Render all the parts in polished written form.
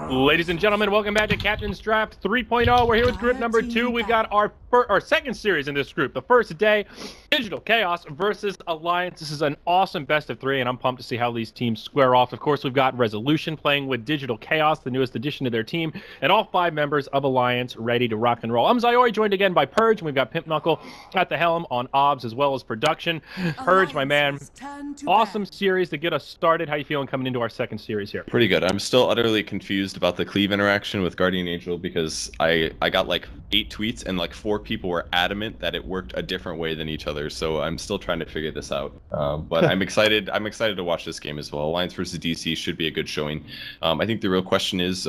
Ladies and gentlemen, welcome back to Captain's Draft 3.0. We're here with group number 2. We've got our second series in this group. The first day, Digital Chaos versus Alliance. This is an awesome best of 3, and I'm pumped to see how these teams square off. Of course, we've got Resolution playing with Digital Chaos, the newest addition to their team, and all 5 members of Alliance ready to rock and roll. I'm Zyori, joined again by Purge, and we've got Pimp Knuckle at the helm on OBS as well as production. Purge, my man, awesome series to get us started. How you feeling coming into our second series here? Pretty good. I'm still utterly confused about the Cleave interaction with Guardian Angel because I got like 8 tweets and like 4 people were adamant that it worked a different way than each other. So I'm still trying to figure this out. But I'm excited. I'm excited to watch this game as well. Alliance versus DC should be a good showing. I think the real question is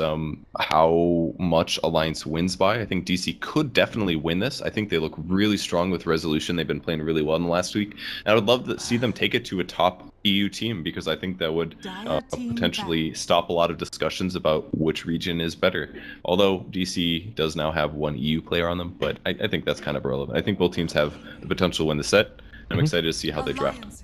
how much Alliance wins by. I think DC could definitely win this. I think they look really strong with Resolution. They've been playing really well in the last week. And I would love to see them take it to a top EU team because I think that would potentially stop a lot of discussions about which region is better. Although DC does now have 1 EU player on them, but I think that's kind of irrelevant. I think both teams have the potential to win the set. I'm excited to see how they draft.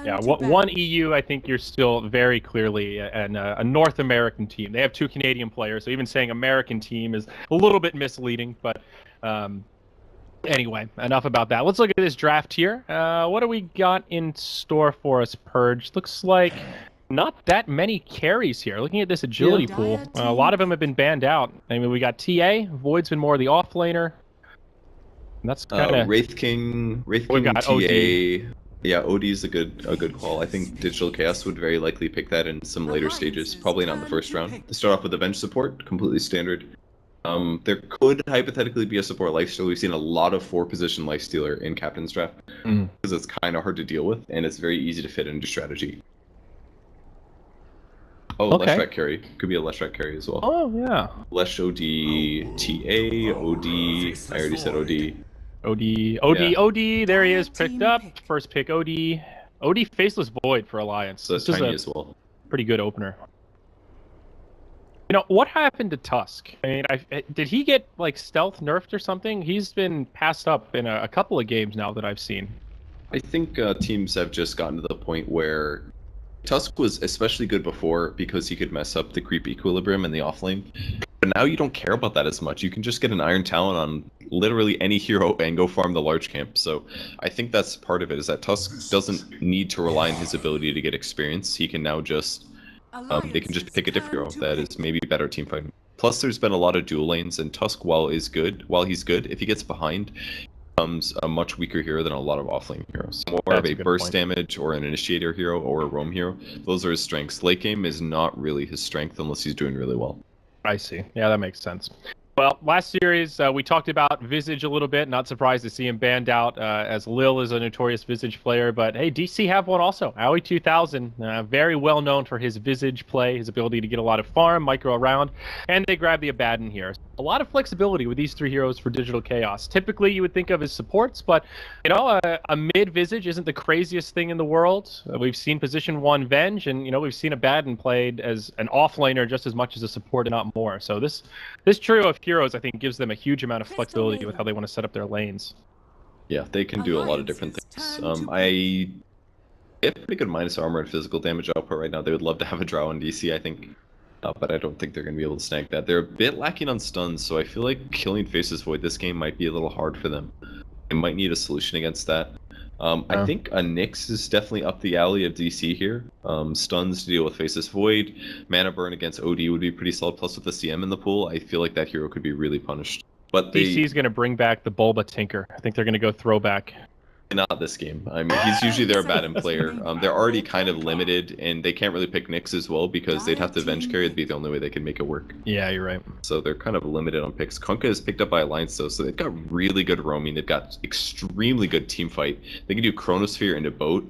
Yeah, 1 EU, I think you're still very clearly a North American team. They have 2 Canadian players, so even saying American team is a little bit misleading, but anyway, enough about that. Let's look at this draft here. What do we got in store for us, Purge? Looks like not that many carries here. Looking at this agility pool, a lot of them have been banned out. I mean, we got TA, Void's been more the offlaner. That's kind of Wraith King, got TA. OD. Yeah, OD is a good call. I think Digital Chaos would very likely pick that in some later stages, probably not in the first round. To start off with Avenge support, completely standard. There could hypothetically be a support lifestealer. We've seen a lot of 4-position lifestealer in Captain's Draft because it's kind of hard to deal with and it's very easy to fit into strategy. Oh, okay. Leshrac carry. Could be a Leshrac carry as well. Oh, yeah. Lesh OD, TA, OD. I already said OD. OD, there he is, picked up. First pick, OD. OD Faceless Void for Alliance. So that's tiny as well. Pretty good opener. You know, what happened to Tusk? I mean, did he get, like, stealth nerfed or something? He's been passed up in a couple of games now that I've seen. I think teams have just gotten to the point where Tusk was especially good before because he could mess up the creep equilibrium in the offlane. But now you don't care about that as much. You can just get an Iron Talon on literally any hero and go farm the large camp. So I think that's part of it, is that Tusk doesn't need to rely on his ability to get experience. He can now just, they can just pick a different hero that is maybe better team fighting. Plus there's been a lot of dual lanes, and Tusk, while he's good, if he gets behind, becomes a much weaker hero than a lot of offlane heroes. More of a burst damage or an initiator hero or a roam hero. Those are his strengths. Late game is not really his strength unless he's doing really well. I see. Yeah, that makes sense. Well, last series, we talked about Visage a little bit. Not surprised to see him banned out, as Lil is a notorious Visage player. But, hey, DC have one also. Aoi 2000, very well known for his Visage play, his ability to get a lot of farm, micro around, and they grab the Abaddon here. A lot of flexibility with these 3 heroes for Digital Chaos. Typically, you would think of as supports, but, you know, a mid-Visage isn't the craziest thing in the world. We've seen position 1 Venge, and, you know, we've seen Abaddon played as an offlaner just as much as a support, and not more. So this trio of heroes, I think, gives them a huge amount of flexibility with how they want to set up their lanes. Yeah, they can do a lot of different things. They have pretty good minus armor and physical damage output right now. They would love to have a Drow in DC, I think. But I don't think they're going to be able to snag that. They're a bit lacking on stuns, so I feel like killing Faceless Void this game might be a little hard for them. They might need a solution against that. I think a Nyx is definitely up the alley of DC here. Stuns to deal with Faceless Void. Mana burn against OD would be pretty solid. Plus with the CM in the pool, I feel like that hero could be really punished. But DC is going to bring back the Bulba Tinker. I think they're going to go throwback. Not this game. I mean, he's usually their Abaddon player. They're already kind of limited, and they can't really pick Nyx as well because they'd have to Venge carry. It'd be the only way they can make it work. Yeah, you're right. So they're kind of limited on picks. Kunkka is picked up by Alliance, though, so they've got really good roaming. They've got extremely good team fight. They can do Chronosphere into boat.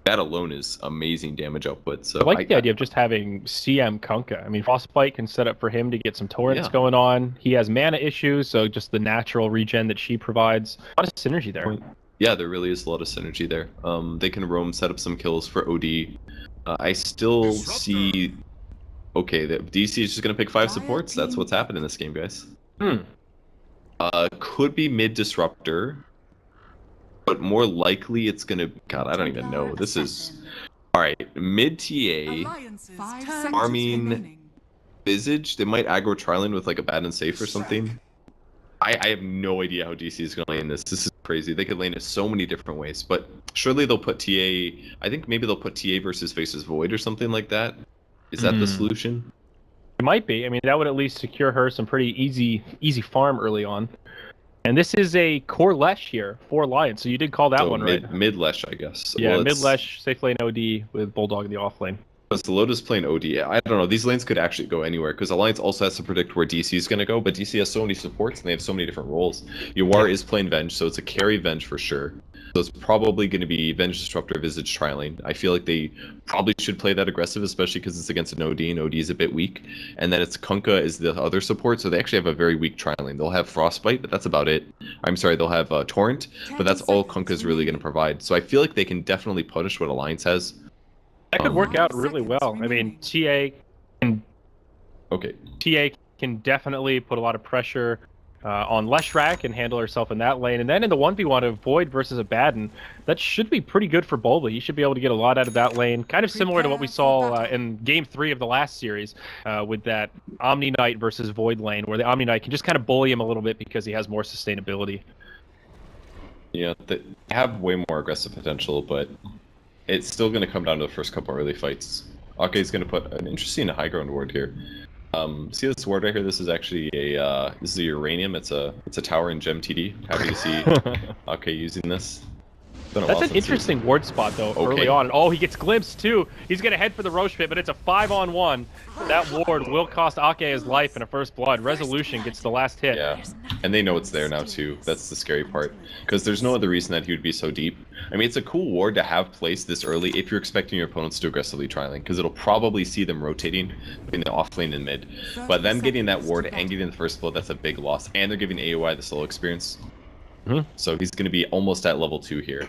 That alone is amazing damage output. So I like the idea of just having CM Kunkka. I mean, Frostbite can set up for him to get some torrents going on. He has mana issues, so just the natural regen that she provides. A lot of synergy there. Yeah, there really is a lot of synergy there. They can roam, set up some kills for OD. I still see... Okay, that DC is just going to pick 5 supports. That's what's happened in this game, guys. Could be mid-disruptor. But more likely it's going to... God, I don't even know. This is... Alright, mid-TA, farming Visage, they might aggro Trilane with like a bad and safe or something. I have no idea how DC is going to lane this. This is crazy. They could lane it so many different ways, but surely they'll put TA. I think maybe they'll put TA versus Faces Void or something like that. Is that the solution? It might be. I mean, that would at least secure her some pretty easy farm early on. And this is a core Lesh here for Lions, so you did call that So one right. Mid Lesh, I guess. Yeah, well, mid Lesh, safe lane OD with Bulldog in the off lane. Because Lotus playing OD, I don't know. These lanes could actually go anywhere because Alliance also has to predict where DC is going to go, but DC has so many supports and they have so many different roles. Yawar is playing Venge, so it's a carry Venge for sure. So it's probably going to be Venge Disruptor, Visage, Trilane. I feel like they probably should play that aggressive, especially because it's against an OD, and OD is a bit weak. And then it's Kunkka is the other support, so they actually have a very weak Trilane. They'll have Frostbite, but that's about it. I'm sorry, they'll have Torrent, but that's all Kunkka is really going to provide. So I feel like they can definitely punish what Alliance has. That could work out really well. I mean, TA can definitely put a lot of pressure on Leshrac and handle herself in that lane. And then in the 1v1 of Void versus a Baden, that should be pretty good for Bulba. He should be able to get a lot out of that lane. Kind of similar to what we saw in Game 3 of the last series with that Omni Knight versus Void lane, where the Omni Knight can just kind of bully him a little bit because he has more sustainability. Yeah, they have way more aggressive potential, but it's still going to come down to the first couple early fights. Ake is going to put an interesting high ground ward here. See this ward right here? This is actually a uranium. It's a tower in Gem TD. Happy to see Ake using this. That's an interesting ward spot though, early on. Oh, he gets glimpsed too. He's gonna head for the Roche pit, but it's a 5-on-1. That ward will cost Ake his life in a first blood. Resolution gets the last hit. Yeah, and they know it's there now too. That's the scary part, because there's no other reason that he would be so deep. I mean, it's a cool ward to have placed this early if you're expecting your opponents to aggressively trialing, because it'll probably see them rotating in the off lane and mid. But them getting that ward and getting the first blood, that's a big loss. And they're giving AOI the solo experience. So he's going to be almost at level 2 here.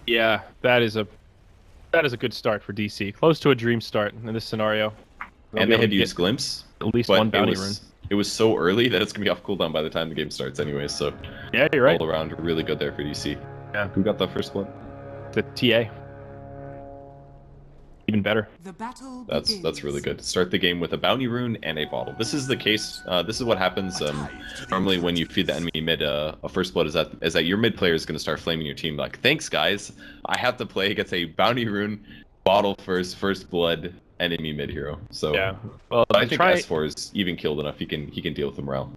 Yeah, that is a good start for DC. Close to a dream start in this scenario. And they had to use Glimpse. At least one bounty rune. It was so early that it's going to be off cooldown by the time the game starts anyway, so... Yeah, you're right. All around, really good there for DC. Yeah. Who got that first blood? The TA. Even better. That's really good. Start the game with a bounty rune and a bottle. This is the case. This is what happens normally when you feed the enemy mid a first blood. Is that your mid player is going to start flaming your team like, thanks guys, I have to play against a bounty rune, bottle first blood enemy mid hero. So yeah, well, I think S4 is even killed enough. He can deal with the morale.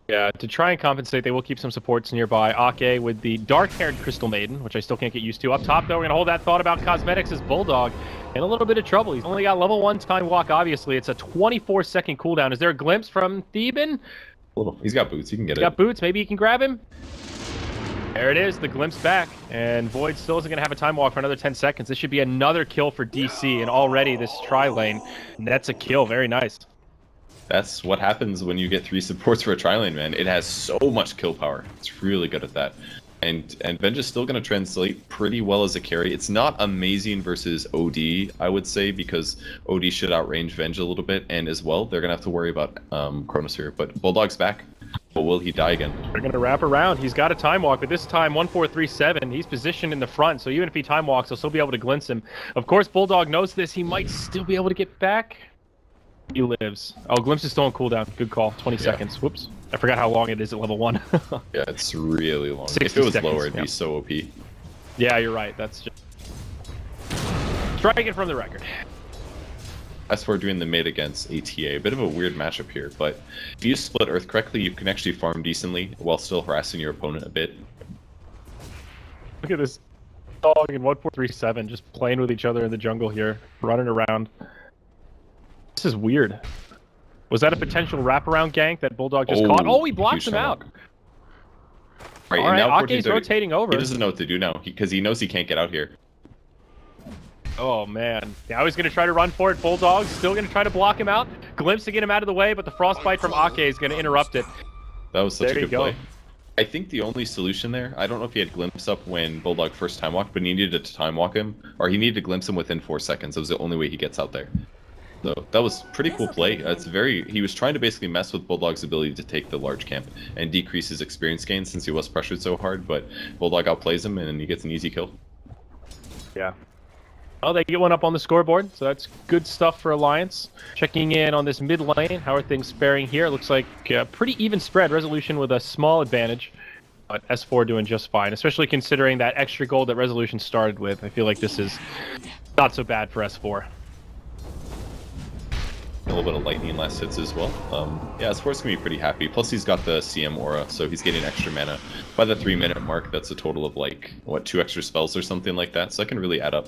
Yeah, to try and compensate, they will keep some supports nearby. Ake with the dark-haired Crystal Maiden, which I still can't get used to. Up top, though, we're going to hold that thought about cosmetics as Bulldog in a little bit of trouble. He's only got level 1 time walk, obviously. It's a 24-second cooldown. Is there a glimpse from Theban? He's got boots. He can get it. He's got boots. Maybe he can grab him. There it is. The glimpse back. And Void still isn't going to have a time walk for another 10 seconds. This should be another kill for DC. And already this tri-lane, that's a kill. Very nice. That's what happens when you get 3 supports for a tri-lane, man. It has so much kill power. It's really good at that. And Venge is still going to translate pretty well as a carry. It's not amazing versus OD, I would say, because OD should outrange Venge a little bit. And as well, they're going to have to worry about Chronosphere. But Bulldog's back. But will he die again? They're going to wrap around. He's got a time walk, but this time 1437. He's positioned in the front, so even if he time walks, they'll still be able to glimpse him. Of course, Bulldog knows this. He might still be able to get back. He lives. Oh, glimpse is still on cooldown. Good call. 20 seconds. Whoops. I forgot how long it is at level 1. Yeah, it's really long. If it was lower, it'd be so OP. Yeah, you're right. That's just... striking from the record. As for doing the mid against ATA, a bit of a weird matchup here, but if you split Earth correctly, you can actually farm decently while still harassing your opponent a bit. Look at this dog in 1437 just playing with each other in the jungle here, running around. This is weird. Was that a potential wraparound gank that Bulldog just caught? Oh, he blocks him out. Right, all and now Ake's rotating over. He doesn't know what to do now because he knows he can't get out here. Oh, man. Now he's going to try to run for it. Bulldog's still going to try to block him out. Glimpse to get him out of the way, but the Frostbite from Ake is going to interrupt it. That was such a good play. I think the only solution there, I don't know if he had glimpse up when Bulldog first time walked, but he needed to time walk him, or he needed to glimpse him within 4 seconds. That was the only way he gets out there. So that was pretty cool play. He was trying to basically mess with Bulldog's ability to take the large camp and decrease his experience gain since he was pressured so hard, but Bulldog outplays him and he gets an easy kill. Yeah. Oh, they get one up on the scoreboard, so that's good stuff for Alliance. Checking in on this mid lane, how are things faring here? It looks like a pretty even spread. Resolution with a small advantage, but S4 doing just fine, especially considering that extra gold that Resolution started with. I feel like this is not so bad for S4. A little bit of lightning last hits as well. Yeah, S4's gonna be pretty happy. Plus he's got the CM aura, so he's getting extra mana. By the 3-minute mark, that's a total of like, what, 2 extra spells or something like that, so that can really add up.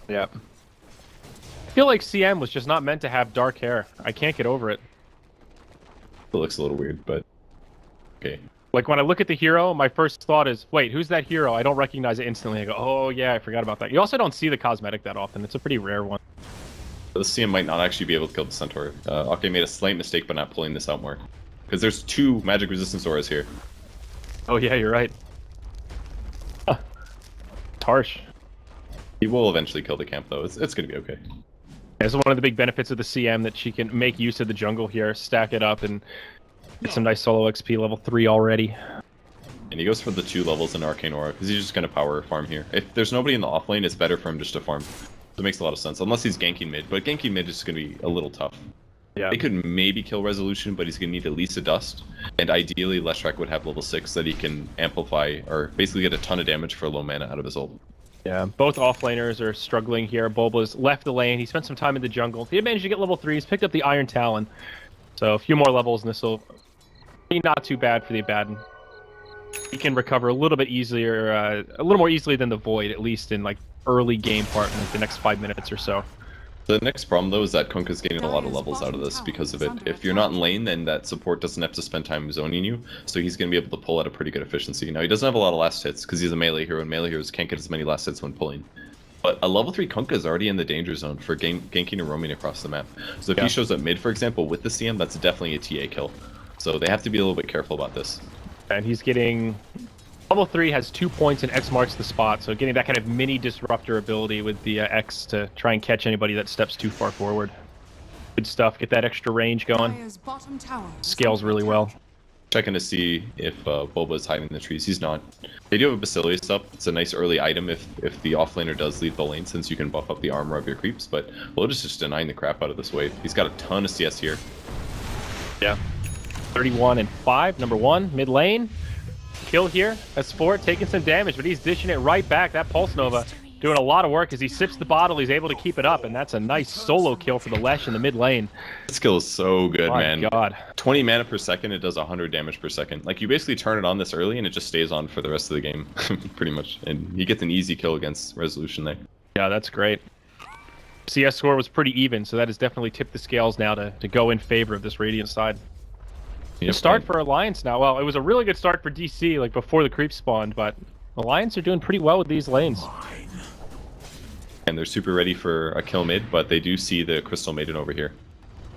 Yeah. I feel like CM was just not meant to have dark hair. I can't get over it. It looks a little weird, but okay. Like, when I look at the hero, my first thought is, wait, who's that hero? I don't recognize it instantly. I go, oh yeah, I forgot about that. You also don't see the cosmetic that often. It's a pretty rare one. The CM might not actually be able to kill the Centaur. Okay made a slight mistake by not pulling this out more. Because there's 2 magic resistance auras here. Oh yeah, you're right. Huh. It's harsh. He will eventually kill the camp though. It's gonna be okay. It's one of the big benefits of the CM that she can make use of the jungle here, stack it up, and get some nice solo XP level 3 already. And he goes for the 2 levels in Arcane Aura, because he's just gonna power farm here. If there's nobody in the off lane, it's better for him just to farm. It makes a lot of sense, unless he's ganking mid, but ganking mid is going to be a little tough. Yeah. He could maybe kill Resolution, but he's going to need at least a Dust, and ideally Leshrac would have level 6 that he can amplify, or basically get a ton of damage for low mana out of his ult. Yeah, both offlaners are struggling here. Bulba's left the lane, he spent some time in the jungle. He managed to get level 3, he's picked up the Iron Talon. So a few more levels and this will be not too bad for the Abaddon. He can recover a little bit easier, a little more easily than the Void, at least in like early game part in like the next 5 minutes or so. The next problem though is that Kunkka's getting a lot of levels out of this because of it. If you're not in lane, then that support doesn't have to spend time zoning you, so he's going to be able to pull at a pretty good efficiency. Now he doesn't have a lot of last hits because he's a melee hero, and melee heroes can't get as many last hits when pulling. But a level 3 Kunkka is already in the danger zone for ganking and roaming across the map. So if he shows up mid, for example, with the CM, that's definitely a TA kill. So they have to be a little bit careful about this. And he's getting... Level 3 has 2 points and X marks the spot, so getting that kind of mini disruptor ability with the X to try and catch anybody that steps too far forward. Good stuff, get that extra range going. Scales really well. Checking to see if Bulba is hiding in the trees. He's not. They do have a Basilius up. It's a nice early item if the offlaner does leave the lane, since you can buff up the armor of your creeps, but Lotus is just denying the crap out of this wave. He's got a ton of CS here. Yeah. 31 and 5, number 1, mid lane. Kill here. S4 taking some damage, but he's dishing it right back. That Pulse Nova doing a lot of work as he sips the bottle. He's able to keep it up, and that's a nice solo kill for the Lesh in the mid lane. This skill is so good, man. My God. 20 mana per second, it does 100 damage per second. Like, you basically turn it on this early, and it just stays on for the rest of the game, pretty much. And he gets an easy kill against Resolution there. Yeah, that's great. CS score was pretty even, so that has definitely tipped the scales now to go in favor of this Radiant side. Good start for Alliance now. Well, it was a really good start for DC, like before the creep spawned, but Alliance are doing pretty well with these lanes. And they're super ready for a kill mid, but they do see the Crystal Maiden over here.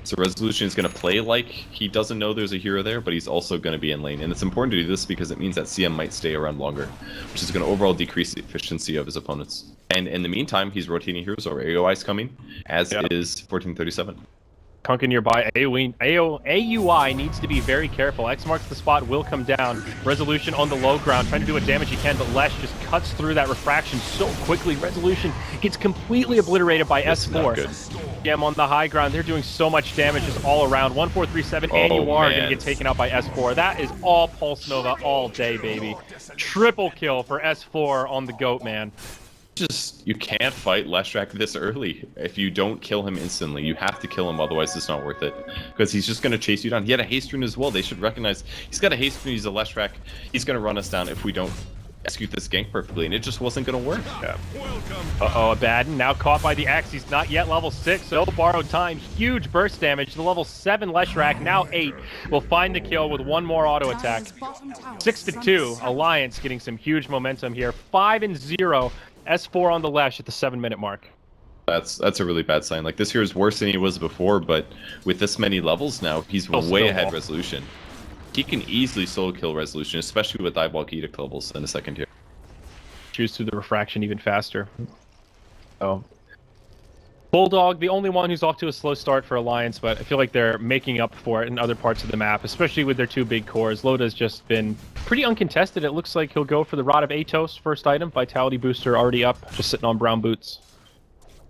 So Resolution is going to play like he doesn't know there's a hero there, but he's also going to be in lane. And it's important to do this because it means that CM might stay around longer, which is going to overall decrease the efficiency of his opponents. And in the meantime, he's rotating heroes, or AOI is coming, as is 1437. Kunkka nearby. AUI needs to be very careful. X marks the spot, will come down. Resolution on the low ground, trying to do what damage he can, but Lesh just cuts through that refraction so quickly. Resolution gets completely obliterated by S4. Gem on the high ground. They're doing so much damage just all around. 1437, and you are going to get taken out by S4. That is all Pulse Nova all day, baby. Triple kill for S4 on the GOAT, man. You can't fight Leshrac this early. If you don't kill him instantly, you have to kill him, otherwise it's not worth it. Because he's just going to chase you down. He had a haste rune as well. They should recognize he's got a haste rune, he's a Leshrac. He's going to run us down if we don't execute this gank perfectly, and it just wasn't going to work. Yeah. Uh-oh, Abaddon now caught by the Axe. He's not yet level 6, so borrowed time. Huge burst damage. The level 7 Leshrac, now 8, will find the kill with one more auto attack. 6-2, Alliance getting some huge momentum here. 5-0. S4 on the Lesh at the 7-minute mark. That's a really bad sign. Like, this here is worse than he was before, but with this many levels now, he's way ahead Resolution. He can easily solo kill Resolution, especially with Eyeball Edict levels in a second here. Choose through the refraction even faster. Oh. Bulldog, the only one who's off to a slow start for Alliance, but I feel like they're making up for it in other parts of the map, especially with their 2 big cores. Loda's just been pretty uncontested. It looks like he'll go for the Rod of Atos, first item. Vitality booster already up, just sitting on brown boots.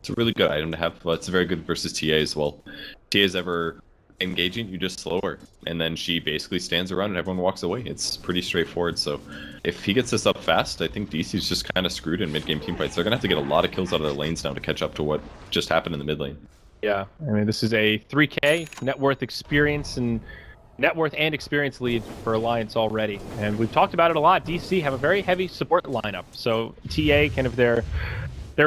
It's a really good item to have, but it's very good versus TA as well. TA is ever engaging, you just slow her, and then she basically stands around and everyone walks away. It's pretty straightforward. So if he gets this up fast, I think DC's just kind of screwed in mid-game teamfights. They're gonna have to get a lot of kills out of their lanes now to catch up to what just happened in the mid lane. Yeah, I mean, this is a 3K net worth experience and experience lead for Alliance already, and we've talked about it a lot. DC have a very heavy support lineup, so TA kind of their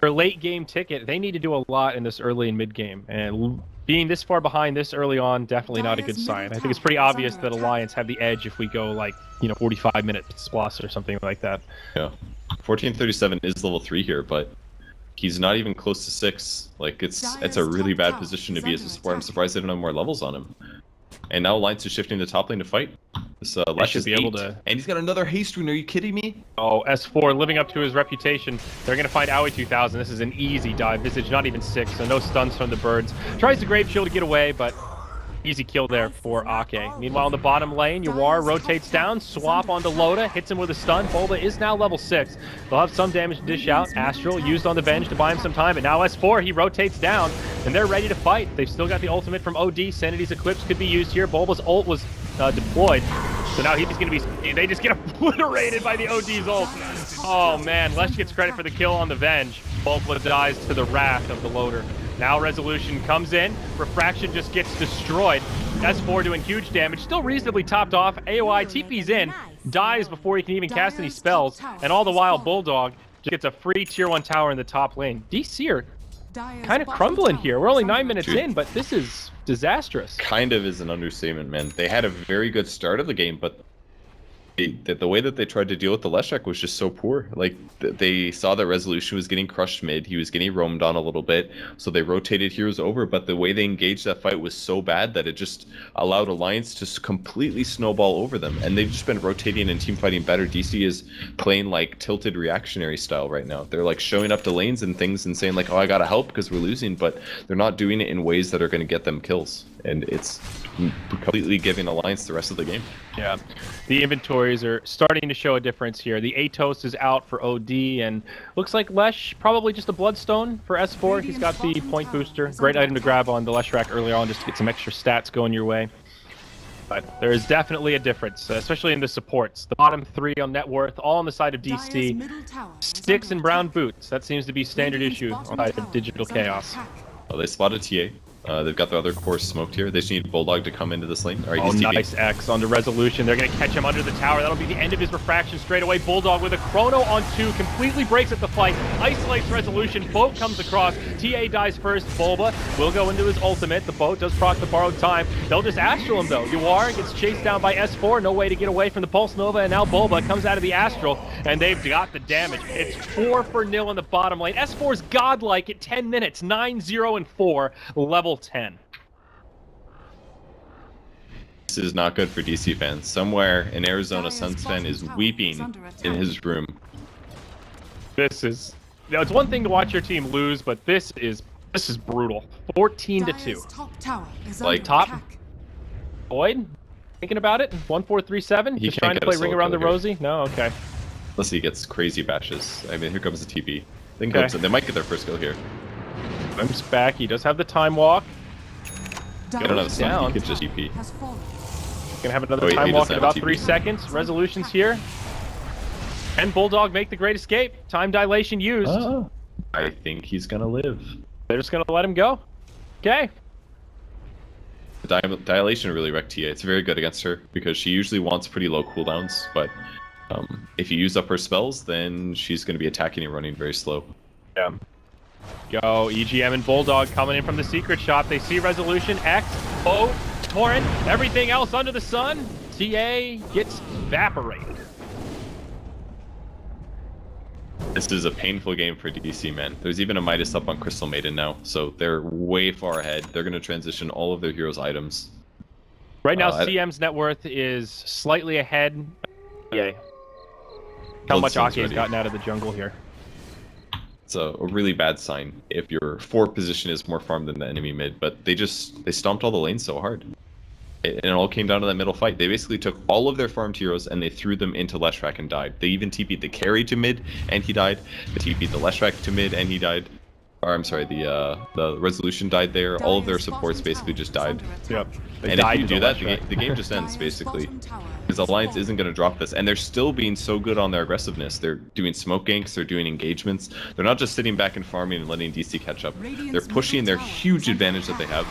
late game ticket. They need to do a lot in this early and mid game, and being this far behind this early on, definitely not a good sign. I think it's pretty obvious that Alliance have the edge if we go like 45 minutes plus or something like that. Yeah, 1437 is level 3 here, but he's not even close to 6. Like it's a really bad position to be as a support. I'm surprised they don't have more levels on him. And now Alliance is shifting the top lane to fight. This Lesh should is be able to. And he's got another haste rune. Are you kidding me? Oh, S4 living up to his reputation. They're going to find Aoi 2000. This is an easy dive. Visage not even 6, so no stuns from the birds. Tries the Grave Shield to get away, but easy kill there for Ake. Meanwhile, in the bottom lane, Yawar rotates down, swap onto Loda, hits him with a stun. Boba is now level 6. They'll have some damage to dish out. Astral used on the Venge to buy him some time, and now S4, he rotates down, and they're ready to fight. They've still got the ultimate from OD. Sanity's Eclipse could be used here. Bulba's ult was deployed, so now he's going to be... They just get obliterated by the OD's ult. Oh, man. Lesh gets credit for the kill on the Venge. Bulba dies to the wrath of the loader. Now Resolution comes in, Refraction just gets destroyed. S4 doing huge damage, still reasonably topped off. AOI TP's in, dies before he can even cast any spells, and all the while Bulldog just gets a free tier 1 tower in the top lane. DC are kind of crumbling here. We're only 9 minutes in, but this is disastrous. Kind of is an understatement, man. They had a very good start of the game, but the way that they tried to deal with the Leshek was just so poor. Like, they saw that Resolution was getting crushed mid, he was getting roamed on a little bit, so they rotated heroes over, but the way they engaged that fight was so bad that it just allowed Alliance to completely snowball over them, and they've just been rotating and team fighting better. DC is playing like tilted reactionary style right now. They're like showing up to lanes and things and saying like, oh, I gotta help because we're losing, but they're not doing it in ways that are going to get them kills, and it's completely giving Alliance the rest of the game. Yeah, the inventories are starting to show a difference here. The Atos is out for OD, and looks like Lesh probably just a Bloodstone for S4. He's got the point booster. Great item to grab on the Lesh rack early on just to get some extra stats going your way. But there is definitely a difference, especially in the supports. The bottom 3 on net worth, all on the side of DC. Sticks and brown boots. That seems to be standard issue on the side of Digital Chaos. Oh, they spotted TA. They've got the other core smoked here. They just need Bulldog to come into this lane. All right, oh, he's TP. Nice X onto Resolution. They're going to catch him under the tower. That'll be the end of his refraction straight away. Bulldog with a chrono on 2, completely breaks up the fight, isolates Resolution. Boat comes across. TA dies first. Bulba will go into his ultimate. The boat does proc the borrowed time. They'll just Astral him, though. Yawar gets chased down by S4. No way to get away from the Pulse Nova, and now Bulba comes out of the Astral, and they've got the damage. It's 4-0 in the bottom lane. S4's godlike at 10 minutes. 9-0-4, level 10. This is not good for DC fans. Somewhere in Arizona, Suns fan is weeping in his room. This is... it's one thing to watch your team lose, but this is brutal. 14-2. Like, top... Boyd? Thinking about it? 1437? Just trying to play Ring Around the Rosie? No? Okay. Unless he gets crazy bashes. I mean, here comes the TP. They might get their first kill here. Comes back. He does have the time walk. I don't know, he could just TP. Gonna have another time walk in about 3 seconds. Resolution's here. And Bulldog make the great escape. Time dilation used. I think he's gonna live. They're just gonna let him go. Okay. The dilation really wrecked Tia. It's very good against her because she usually wants pretty low cooldowns, but if you use up her spells, then she's gonna be attacking and running very slow. Yeah. Go, EGM and Bulldog coming in from the secret shop. They see Resolution, X, O, Torrent, everything else under the sun. TA gets evaporated. This is a painful game for DC, man. There's even a Midas up on Crystal Maiden now, so they're way far ahead. They're going to transition all of their heroes' items. Right now, CM's net worth is slightly ahead. Yay. How much Ake has gotten out of the jungle here. It's a really bad sign if your forward position is more farmed than the enemy mid, but they stomped all the lanes so hard. And it all came down to that middle fight. They basically took all of their farmed heroes and they threw them into Leshrac and died. They even TP'd the carry to mid and he died. They TP'd the Leshrac to mid and he died. or I'm sorry, the resolution died there. All of their supports basically just died. Yep. They And if died you to do that, Lasher. the game just ends basically. Because Alliance isn't going to drop this, and they're still being so good on their aggressiveness. They're doing smoke ganks, they're doing engagements. They're not just sitting back and farming and letting DC catch up. They're pushing their huge advantage that they have,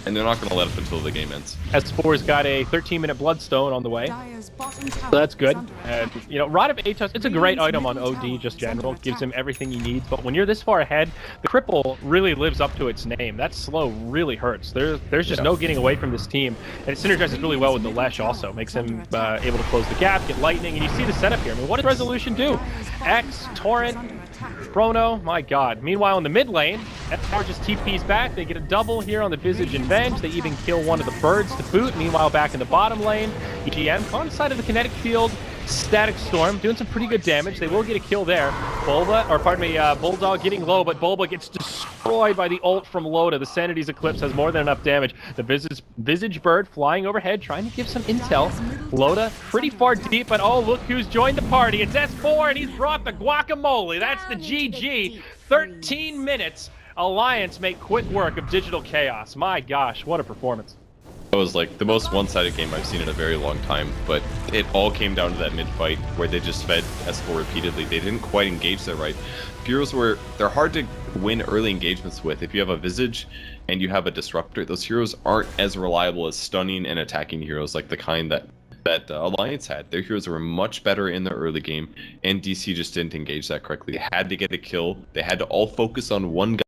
and they're not going to let up until the game ends. S4's got a 13-minute Bloodstone on the way, so that's good. And, you know, Rod of Atos, it's a great item on OD, just general. Gives him everything he needs, but when you're this far ahead, the cripple really lives up to its name. That slow really hurts. There's just no getting away from this team, and it synergizes really well with the Lesh also. Makes him able to close the gap, get lightning, and you see the setup here. I mean, what does Resolution do? X, Torrent, Chrono, my god. Meanwhile, in the mid lane, F4 just TP's back. They get a double here on the Visage and Venge. They even kill one of the birds to boot. Meanwhile, back in the bottom lane, EGM on the side of the kinetic field. Static Storm doing some pretty good damage. They will get a kill there. Bulldog getting low, but Bulba gets destroyed by the ult from Loda. The Sanity's Eclipse has more than enough damage. The Visage Bird flying overhead, trying to give some intel. Loda pretty far deep, but oh, look who's joined the party. It's S4, and he's brought the guacamole. That's the GG. 13 minutes. Alliance make quick work of Digital Chaos. My gosh, what a performance. It was like the most one-sided game I've seen in a very long time, but it all came down to that mid-fight where they just fed S4 repeatedly. They didn't quite engage that right. Heroes they're hard to win early engagements with. If you have a Visage and you have a Disruptor, those heroes aren't as reliable as stunning and attacking heroes like the kind that Alliance had. Their heroes were much better in the early game, and DC just didn't engage that correctly. They had to get a kill. They had to all focus on one guy.